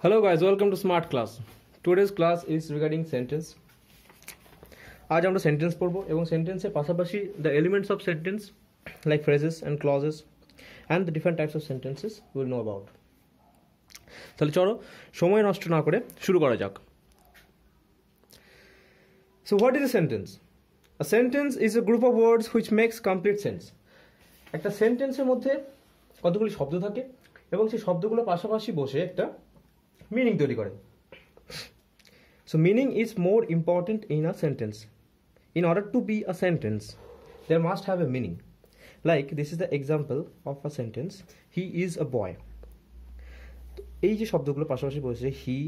Hello guys, welcome to Smart Class. Today's class is regarding sentence. आज আমরা sentence পড়বো এবং sentence এর পাশাপাশি the elements of sentence like phrases and clauses and the different types of sentences we will know about. তাহলে চলো সময় নষ্ট না করে শুরু করা যাক. So what is a sentence? A sentence is a group of words which makes complete sense. একটা সেন্টেন্সের মধ্যে কতগুলি শব্দ থাকে এবং সেই শব্দগুলো পাশাপাশি বসে একটা মিনিং তৈরি করে. So meaning is more important in a sentence. In order to be a sentence, there must have a meaning. Like this is the example of a sentence. He is a boy. এই যে শব্দগুলো পাশাপাশি বসে he,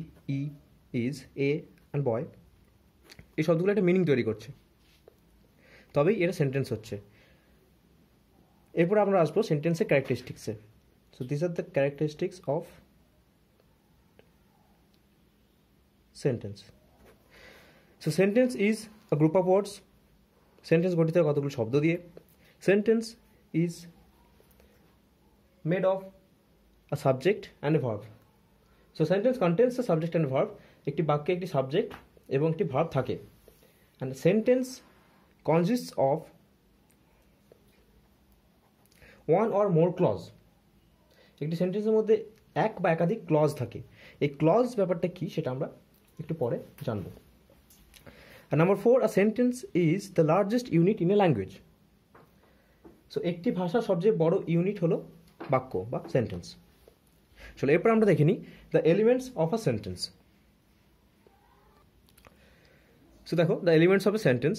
is, a and boy, এই শব্দগুলো একটা meaning তৈরি করছে, তবেই এটা সেন্টেন্স হচ্ছে. এরপর আমরা আসবো সেন্টেন্সের ক্যারেক্টারিস্টিক্সে. So these are the characteristics of sentence. So sentence is a group of words. Sentence গঠিত হয় কতগুলো শব্দ দিয়ে. Sentence is made of a subject and a verb. So sentence contains a subject and a verb. একটি বাক্যে একটি subject এবং একটি ভার্ব থাকে. And the sentence consists of one or more clause. একটি সেন্টেন্সের মধ্যে এক বা একাধিক ক্লজ থাকে. এই ক্লজ ব্যাপারটা কি সেটা আমরা একটু পরে জানবো. আর number 4, a sentence is the largest unit in a language. So একটি ভাষার সবচেয়ে বড় ইউনিট হলো বাক্য বা সেন্টেন্স. চলো এরপর আমরা দেখে নিই the elements of a sentence. So দেখো the elements of a sentence.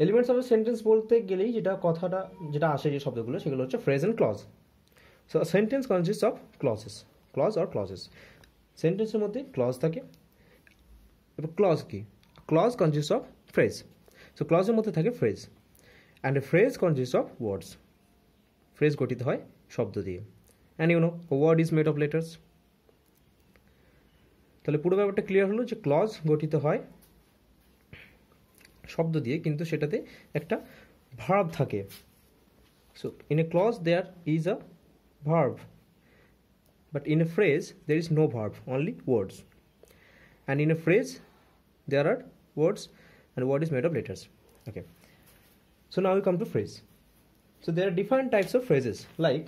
Elements of a sentence বলতে গেলেই যেটা আসে যে শব্দগুলো সেগুলো হচ্ছে phrase and clause. So a sentence consists of clauses. সেন্টেন্সের মধ্যে ক্লজ থাকে. এবার ক্লজ কি? Clause consists of phrase. So ক্লজের মধ্যে থাকে phrase, and a phrase consists of words. Phrase গঠিত হয় শব্দ দিয়ে. And you know a word is made of letters. তাহলে পুরো ব্যাপারটা ক্লিয়ার হলো যে ক্লজ গঠিত হয় শব্দ দিয়ে, কিন্তু সেটাতে একটা ভার্ব থাকে. So in a clause there is a verb, but in a phrase there is no verb, only words. And in a phrase there are words, and word is made of letters. Okay, so now we come to phrase. So there are different types of phrases like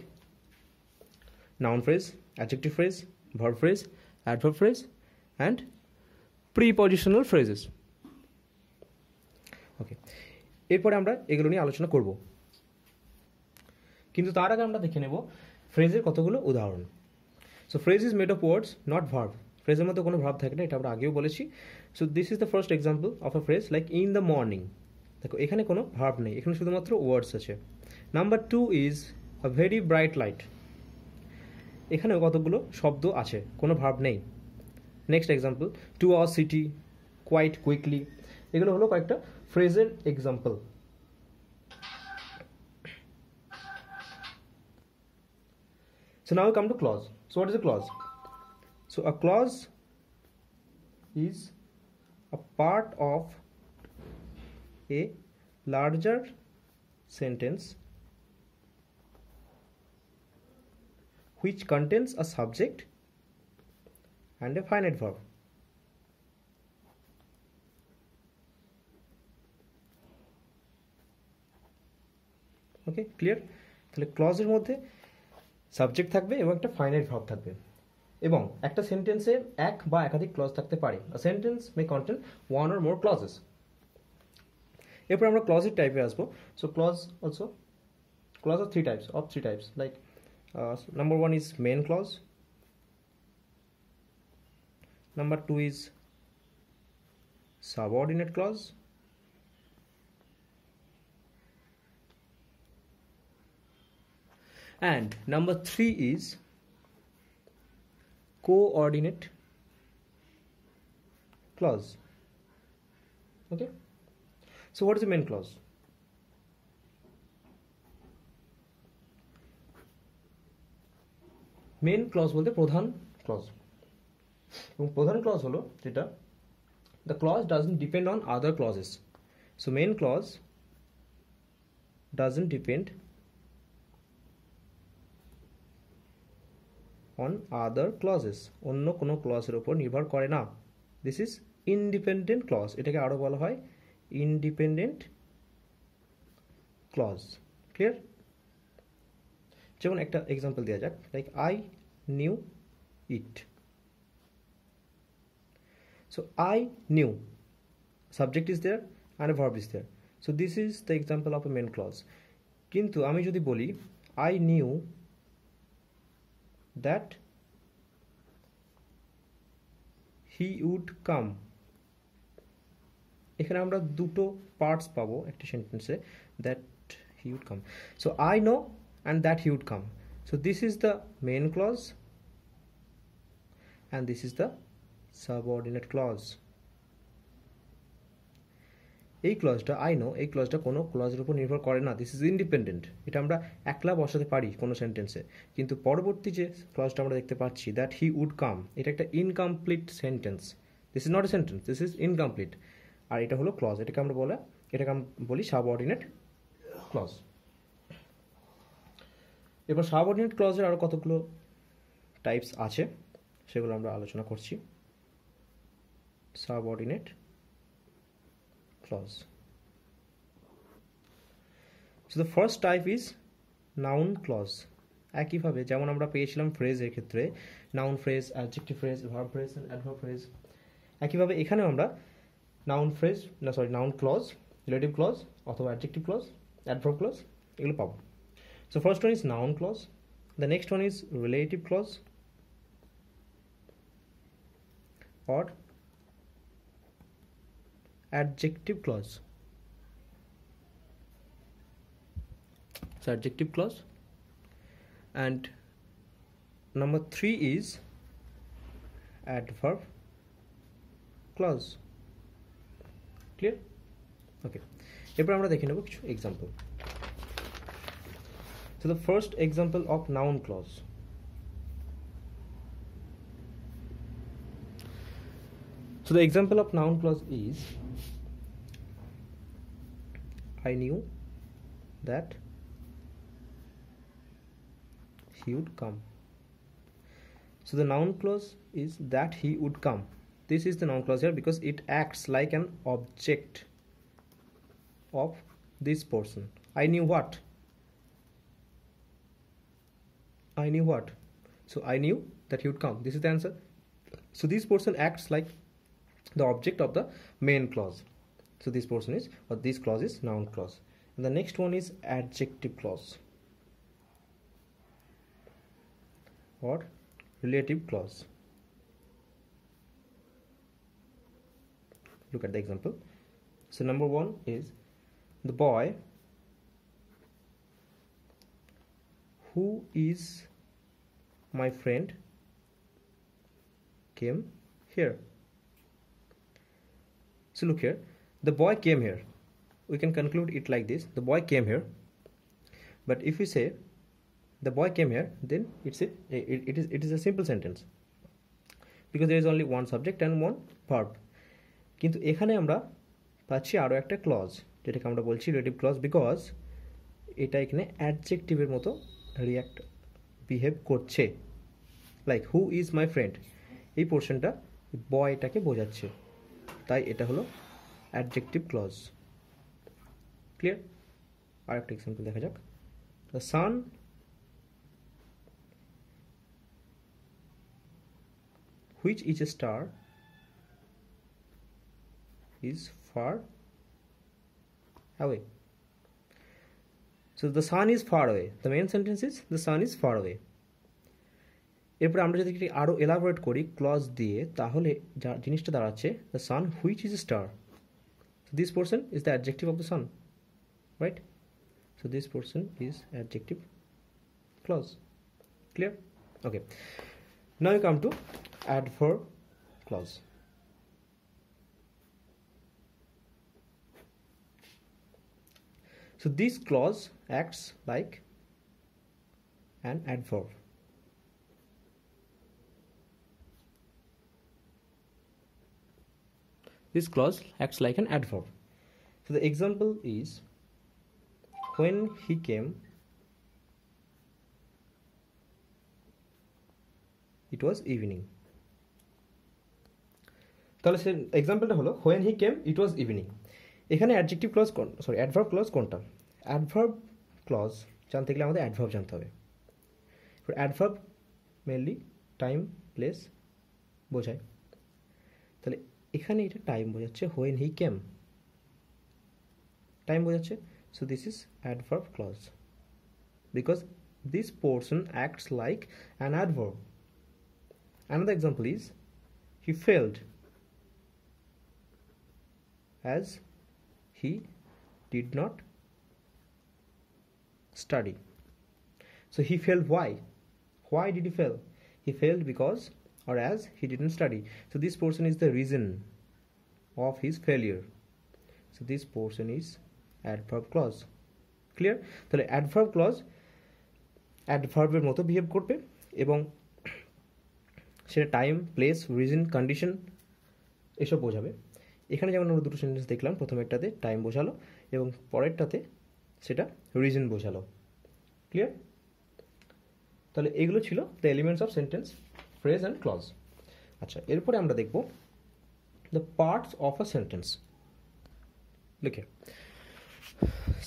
noun phrase, adjective phrase, verb phrase, adverb phrase, and prepositional phrases. Okay, এরপরে আমরা এগুলো নিয়ে আলোচনা করব, কিন্তু তার আগে আমরা দেখে নেব ফ্রেজের কতগুলো উদাহরণ. So phrase is made of words, not verb. ফ্রেজের মধ্যে কোনো ভার্ব থাকে না, এটা আমরা আগেও বলেছি. So this is the first example of a phrase like in the morning. দেখো এখানে কোনো ভার্ব নেই, এখানে শুধুমাত্র ওয়ার্ডস আছে. Number 2 is a very bright light. এখানেও কতগুলো শব্দ আছে, কোনো ভার্ব নেই. Next example to our city, quite quickly. এগুলো হলো কয়েকটা ফ্রেজের example. So now we come to clause. So what is a clause? So a clause is a part of a larger sentence which contains a subject and a finite verb. Okay, clear? তাহলে ক্লজের মধ্যে subject থাকবে এবং একটা finite verb থাকবে, এবং একটা সেন্টেন্সে এক বা একাধিক ক্লজ থাকতে পারে. A sentence may contain one or more clauses. এরপর আমরা ক্লজের টাইপে আসবো. So clause are three types like number 1 is main clause, number 2 is subordinate clause, and number 3 is coordinate clause. Okay, so what is the main clause? Main clause বলতে প্রধান clause, এবং প্রধান clause হলো যেটা the clause doesn't depend on other clauses. So main clause doesn't depend on other clauses, অন্য কোনো ক্লজের উপর নির্ভর করে না। দিস ইজ ইন্ডিপেন্ডেন্ট ক্লজ, এটাকে আরও বলা হয় ইন্ডিপেন্ডেন্ট ক্লজ। ক্লিয়ার? যেমন একটা এক্সাম্পল দেওয়া যাক, like I knew it. So I knew, subject is there and a verb is there. So this is the example of a main clause. কিন্তু আমি যদি বলি I knew that he would come, এখানে আমরা দুটো parts পাবো একটা সেন্টেন্সে, that he would come. So I know and that he would come. So this is the main clause and this is the subordinate clause. এই ক্লজটা I know, এই ক্লজটা কোনো ক্লজের উপর নির্ভর করে না, দিস ইজ ইন্ডিপেন্ডেন্ট। এটা আমরা একলা বসাতে পারি কোনো সেন্টেন্সে, কিন্তু পরবর্তী যে ক্লজটা আমরা দেখতে পাচ্ছি দ্যাট হি উড কাম, এটা একটা incomplete sentence. This is not a sentence, this is incomplete. আর এটা হলো ক্লজ, এটাকে আমরা বলি সাবঅর্ডিনেট ক্লজ। এবার সাবঅর্ডিনেট ক্লজের আরও কতগুলো টাইপস আছে, সেগুলো আমরা আলোচনা করছি। Subordinate clause. So the first type is noun clause. একইভাবে যেমন আমরা পেয়েছিলাম ফ্রেজের ক্ষেত্রে noun phrase, adjective phrase, verb phrase and adverb phrase, একইভাবে এখানেও আমরা নাউন ক্লজ, রিলেটিভ ক্লজ অথবা অ্যাডজেক্টিভ ক্লজ, অ্যাডভার্ব ক্লজ এগুলো পাবো। So first one is noun clause, the next one is relative clause or adjective clause. So adjective clause, and number 3 is adverb clause. Clear? Okay, এরপর আমরা দেখে নেব কিছু example. So the first example of noun clause. So the example of noun clause is I knew that he would come. So the noun clause is that he would come. This is the noun clause here because it acts like an object of this person. I knew what? I knew what? So I knew that he would come. This is the answer. So this person acts like the object of the main clause. So this person is, or this clause is noun clause. And the next one is adjective clause or relative clause. Look at the example. So number 1 is the boy who is my friend came here. So look here, the boy came here. We can conclude it like this: the boy came here. But if we say the boy came here, then it is a simple sentence because there is only one subject and one verb. কিন্তু এখানে আমরা পাচ্ছি আরো একটা clause, যেটাকে আমরা বলছি relative clause, because এটা এখানে অ্যাডজেক্টিভের মতো বিহেভ করছে। Like who is my friend, এই পোর্শনটা বয়টাকে বোঝাচ্ছে, তাই এটা হলো অ্যাডজেক্টিভ ক্লজ। ক্লিয়ার? আর একটা এক্সাম্পল দেখা যাক। The sun which is a star is far away. So the sun is far away. The main sentence is the sun is far away. এরপর আমরা যদি আরো এলাবোরেট করি ক্লজ দিয়ে, তাহলে জিনিসটা দাঁড়াচ্ছে the sun which is a star. So this person is the adjective of the sun, right? So this person is adjective clause. Clear? Okay. Now you come to adverb clause. So this clause acts like an adverb. This clause acts like an adverb. So the example is when he came it was evening. তাহলে সে এক্সাম্পলটা হলো when he came it was evening. এখানে adjective clause adverb clause কোনটা? Adverb clause জানতে গেলে আমাদের adverb জানতে হবে। Adverb mainly time place বোঝায়, তাহলে এখানে এটা টাইম বোঝাচ্ছে when he came, টাইম বোঝাচ্ছে। So this is adverb clause because this portion acts like an adverb. Another example is he failed as he did not study. So he failed why? Why did he fail? He failed because or as he didn't study. So this portion is the reason of his failure. So this portion is adverb clause. Clear? তাহলে adverb clause অ্যাডভার্বের মতো behave করবে এবং সেটা time place reason condition এসব বোঝাবে। এখানে যেমন আমরা দুটো সেন্টেন্স দেখলাম, প্রথমেরটাতে টাইম বোঝালো এবং পরেরটাতে সেটা রিজন বোঝালো। ক্লিয়ার? তাহলে এগুলো ছিল the elements of sentence, phrase and clause. আচ্ছা, এরপরে আমরা দেখব the parts of a sentence. লিখে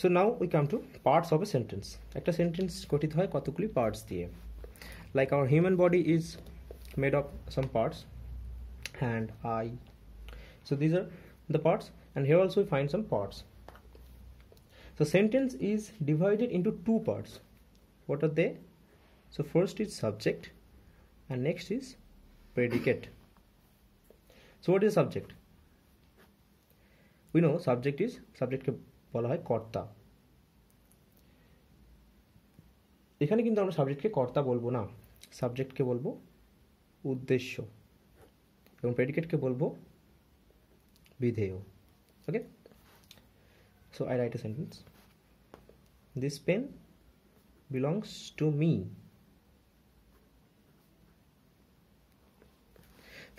so now we come to parts of a sentence. একটা সেন্টেন্স গঠিত হয় কতগুলি পার্টস দিয়ে। Like our human body is made of some parts, hand, eye. So these are the parts, and here also we find some parts. So sentence is divided into two parts. What are they? So first is subject and next is predicate. So what is subject? We know subject ke bola hoy korta. এখানে কিন্তু আমরা সাবজেক্টকে কর্তা বলবো না, সাবজেক্টকে বলবো উদ্দেশ্য এবং প্রেডিকেটকে বলবো বিধেয়। Okay, so I write a sentence, this pen belongs to me.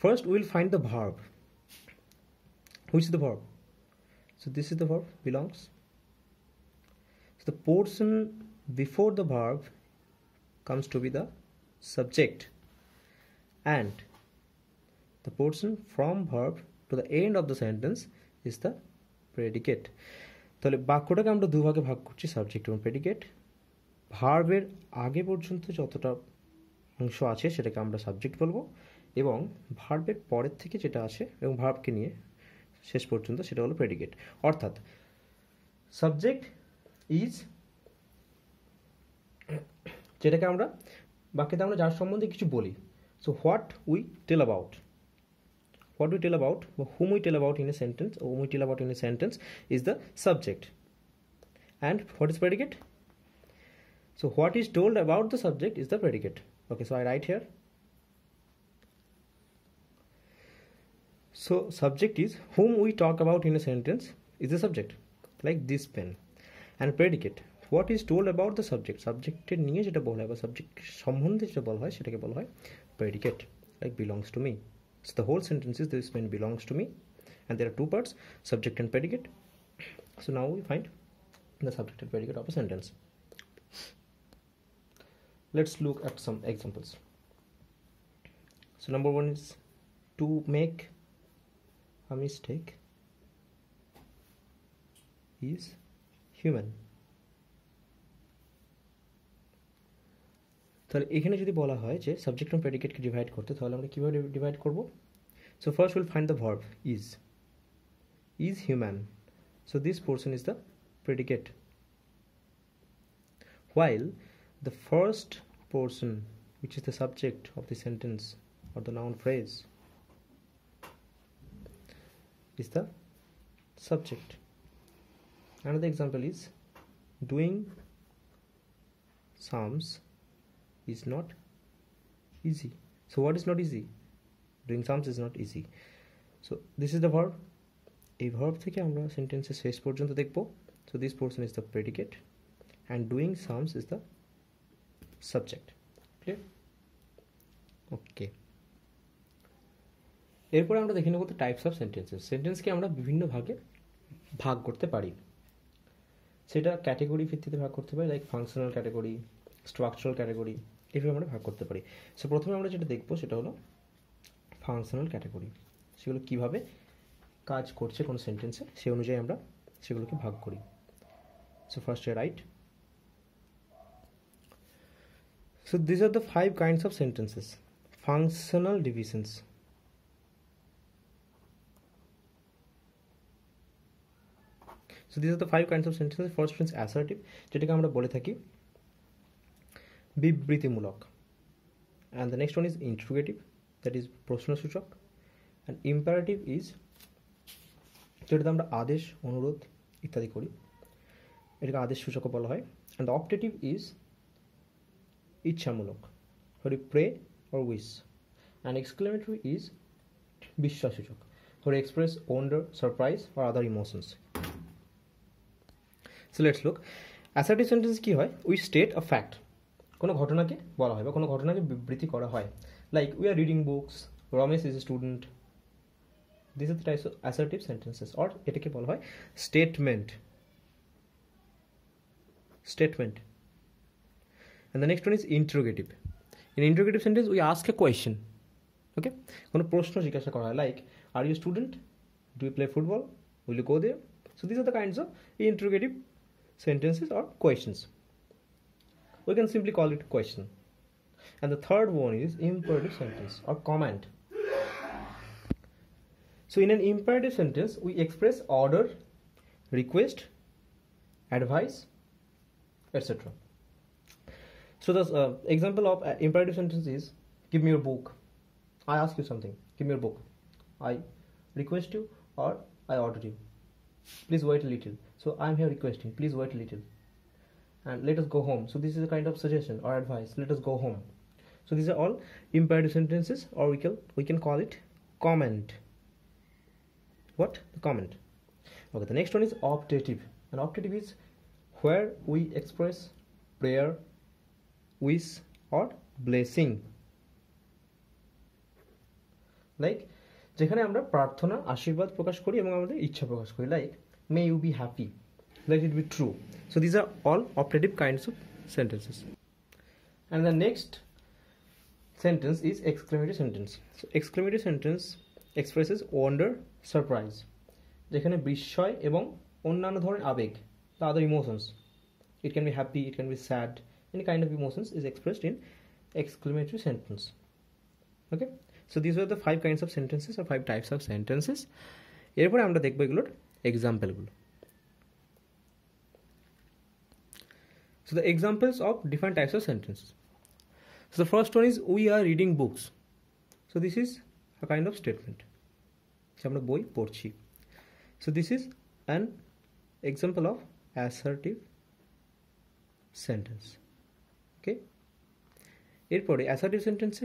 First we will find the verb. Which is the verb? So this is the verb, belongs. So the portion before the verb comes to be the subject, and the portion from verb to the end of the sentence is the predicate. তাহলে বাক্যটাকে আমরা দুভাগে ভাগ করছি, subject এবং predicate. ভার্বের আগে পর্যন্ত যতটা অংশ আছে সেটাকে আমরা সাবজেক্ট বলবো, এবং ভার্বের পরের থেকে যেটা আসে এবং ভার্বকে নিয়ে শেষ পর্যন্ত সেটা হলো প্রেডিকেট। অর্থাৎ সাবজেক্ট ইজ যেটাকে আমরা বাক্যতে আমরা যার সম্বন্ধে কিছু বলি। So what we tell about, what we tell about, whom we tell about in a sentence, or whom we tell about in a sentence is the subject. And what is predicate? So what is told about the subject is the predicate. Okay, so I write here. So subject is whom we talk about in a sentence is the subject, like this pen. And predicate, what is told about the subject, subjected নিয়ে যেটা বলা হয় বা subject সম্বন্ধে যেটা বলা হয় সেটাকে বলা হয় predicate, like belongs to me. So the whole sentence is this pen belongs to me, and there are two parts, subject and predicate. So now we find the subject and predicate of a sentence. Let's look at some examples. So number one is to make a mistake is human. তাহলে এখানে যদি বলা হয় যে subject এবং প্রেডিকেটকে divide করতে, তাহলে আমরা কীভাবে ডিভাইড করব? So first will find the verb is human. So this portion is the predicate, while the first portion, which is the subject of the sentence or the noun phrase, is the subject. Another example is doing sums is not easy. So what is not easy? Doing sums is not easy. So this is the verb. এই verb থেকে আমরা সেন্টেন্সের শেষ পর্যন্ত দেখব। So this portion is the predicate and doing sums is the subject. Clear? Okay. এরপরে আমরা দেখে নেব টাইপস অফ সেন্টেন্সেস। সেন্টেন্সকে আমরা বিভিন্ন ভাগে ভাগ করতে পারি, সেটা ক্যাটেগরি ভিত্তিতে ভাগ করতে পারি, like functional category, structural category, এইভাবে আমরা ভাগ করতে পারি। সো প্রথমে আমরা যেটা দেখবো সেটা হলো ফাংশনাল ক্যাটাগরি, সেগুলো কীভাবে কাজ করছে কোনো সেন্টেন্সে সেই অনুযায়ী আমরা সেগুলোকে ভাগ করি। So first right, so these are the 5 kinds of sentences. Functional divisions. So these are the 5 kinds of sentences. First one is assertive, যেটাকে আমরা বলে থাকি বিবৃতিমূলক, and the next one is interrogative, that is প্রশ্নসূচক, and imperative is যেটাতে আমরা আদেশ, অনুরোধ ইত্যাদি করি, এটাকে আদেশ সূচকও বলা হয়, and the optative is ইচ্ছামূলক, for you pray or wish, and exclamatory is বিস্ময়সূচক, for you express wonder, surprise or other emotions. So let's look. Assertive sentence কি হয়? We state a fact. কোনো ঘটনাকে বলা হয় বা কোনো ঘটনাকে বিবৃতি করা হয়, like we are reading books, Ramesh is a student. These are the types of assertive sentences, or এটাকে বলা হয় statement. And the next one is interrogative. In interrogative sentence we ask a question. Okay, কোনো প্রশ্ন জিজ্ঞাসা করা হয়, like are you a student, do you play football, will you go there? So these are the kinds of interrogative sentences or questions. We can simply call it question. And the third one is imperative sentence or command. So in an imperative sentence we express order, request, advice, etc. So the example of imperative sentence is, give me your book. I ask you something, give me your book. I request you or I order you, please wait a little. So I'm here requesting, please wait a little, and let us go home. So this is a kind of suggestion or advice, let us go home. So these are all imperative sentences, or we can call it command. What? The command. Okay, the next one is optative. And optative is where we express prayer, wish or blessing, like যেখানে আমরা প্রার্থনা, আশীর্বাদ প্রকাশ করি এবং আমাদের ইচ্ছা প্রকাশ করি, like may you be happy, let it be true. So these are all optative kinds of sentences. And the next sentence is exclamatory sentence. So exclamatory sentence expresses wonder, surprise, যেখানে বিস্ময় এবং অন্যান্য ধরনের আবেগ, the other emotions, it can be happy, it can be sad, any kind of emotions is expressed in exclamatory sentence. Okay, so these are the 5 kinds of sentences or 5 types of sentences. এরপরে আমরা দেখব এগুলোর এক্সাম্পলগুলো। So the examples of different types of sentences. So the first one is we are reading books. So this is a kind of statement, আমরা বই পড়ছি. So this is an example of assertive sentence. Okay, এরপরে assertive sentence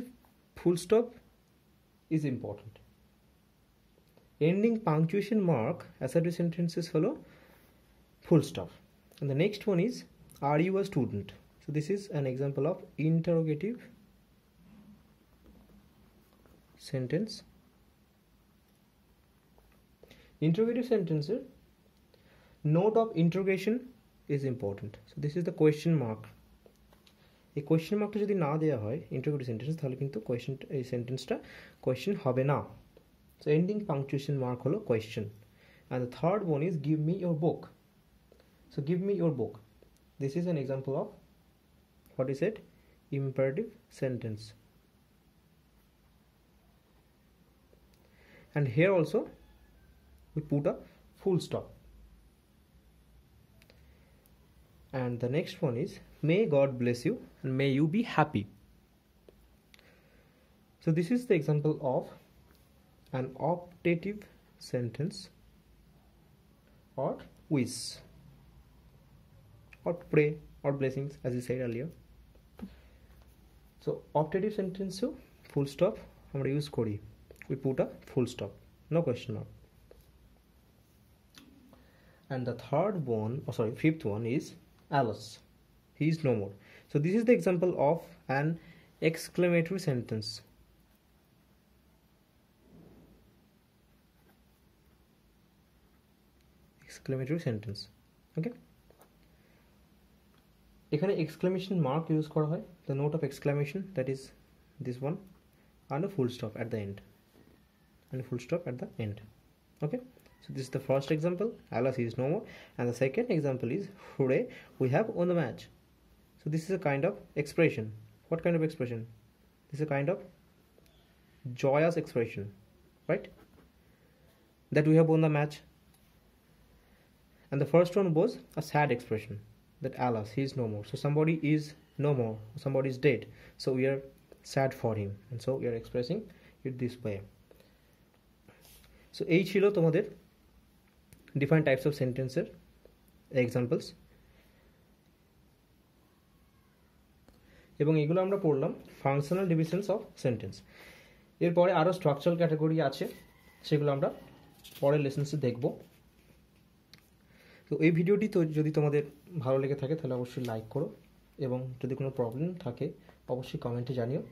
full stop is important. Ending punctuation mark assertive sentences হলো full stop. And the next one is are you a student? So this is an example of interrogative sentence. Interrogative sentence note of interrogation is important. So this is the question mark. এই question মার্কটা যদি না দেওয়া হয় interrogative sentence, তাহলে কিন্তু এই সেন্টেন্সটা question হবে না। সো এন্ডিং পাংচুয়েশন মার্ক হলো question. And the third one is give me your book. So give me your book, this is an example of what is it, imperative sentence. And here also we put a full stop. And the next one is may God bless you and may you be happy. So this is the example of an optative sentence or wish or pray or blessings, as I said earlier. So optative sentence full stop আমরা use করি, we put a full stop, no question mark. And the fifth one is Alice, he is no more. So this is the example of an exclamatory sentence. Exclamatory sentence. Okay. এখানে exclamation mark use করা হয়, the note of exclamation, that is this one, and a full stop at the end, and a full stop at the end. Okay, so this is the first example, alas he is no more, and the second example is hooray, we have won the match. So this is a kind of expression. What kind of expression? This is a kind of joyous expression, right, that we have won the match. And the first one was a sad expression, that alas he is no more. So somebody is no more, somebody is dead, so we are sad for him, and so we are expressing it this way. So এই ছিল তোমাদের different types of sentences examples, এবং এগুলো আমরা পড়লাম functional divisions of sentence. এরপরে আরও structural category আছে, সেগুলো আমরা পরের লেসেন্সে দেখব। তো এই ভিডিওটি তো যদি তোমাদের ভালো লেগে থাকে তাহলে অবশ্যই লাইক করো, এবং যদি কোনো প্রবলেম থাকে অবশ্যই কমেন্টে জানিও,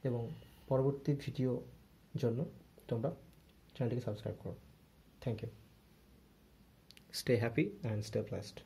এবং পরবর্তী ভিডিওর জন্য তোমরা চ্যানেলটিকে সাবস্ক্রাইব করো। Thank you. Stay happy and stay blessed.